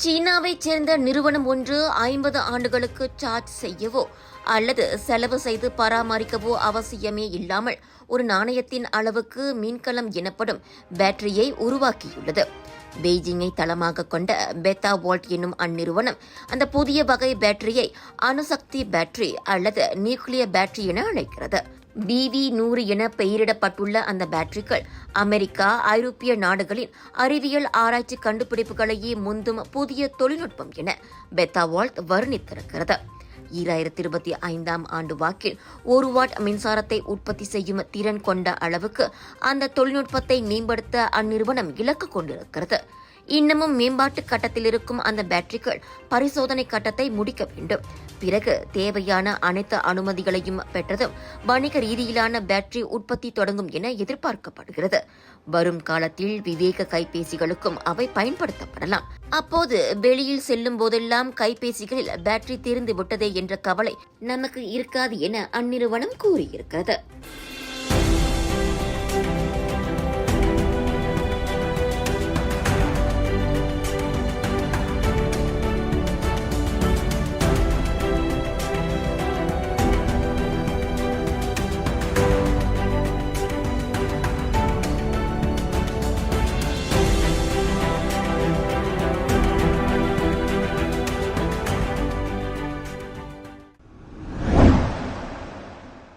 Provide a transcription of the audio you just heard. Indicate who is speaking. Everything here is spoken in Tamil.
Speaker 1: சீனாவைச் சேர்ந்த நிறுவனம் ஒன்று 50 ஆண்டுகளுக்கு சார்ஜ் செய்யவோ அல்லது செலவு செய்து பராமரிக்கவோ அவசியமே இல்லாமல் ஒரு நாணயத்தின் அளவுக்கு மின்கலம் எனப்படும் பேட்டரியை உருவாக்கியுள்ளது. பெய்ஜிங்கை தளமாக கொண்ட பெத்தா வோல்ட் என்னும் அந்நிறுவனம் அந்த புதிய வகை பேட்டரியை அணுசக்தி பேட்டரி அல்லது நியூக்ளியர் பேட்டரி என அழைக்கிறது. BV100 என பெயரிடப்பட்டுள்ள அந்த பேட்டரிகள் அமெரிக்கா, ஐரோப்பிய நாடுகளின் அறிவியல் ஆராய்ச்சி கண்டுபிடிப்புகளையே முந்தும் புதிய தொழில்நுட்பம் என பெத்தா வோல்ட் வர்ணித்திருக்கிறது. 2025ஆம் ஆண்டு வாக்கில் 1 வாட் மின்சாரத்தை உற்பத்தி செய்யும் திறன் கொண்ட அளவுக்கு அந்த தொழில்நுட்பத்தை மேம்படுத்த அந்நிறுவனம் இலக்கு கொண்டிருக்கிறது. இன்னமும் மேம்பாட்டு கட்டத்தில் இருக்கும் அந்த பேட்டரிகள் பரிசோதனை கட்டத்தை முடிக்க வேண்டும். பிறகு தேவையான அனைத்து அனுமதிகளையும் பெற்றதும் வணிக ரீதியிலான பேட்டரி உற்பத்தி தொடங்கும் என எதிர்பார்க்கப்படுகிறது. வரும் காலத்தில் விவேக கைபேசிகளுக்கும் அவை பயன்படுத்தப்படலாம். அப்போது வெளியில் செல்லும் போதெல்லாம் கைபேசிகளில் பேட்டரி தீர்ந்து விட்டதே என்ற கவலை நமக்கு இருக்காது என அந்நிறுவனம் கூறியிருக்கிறது.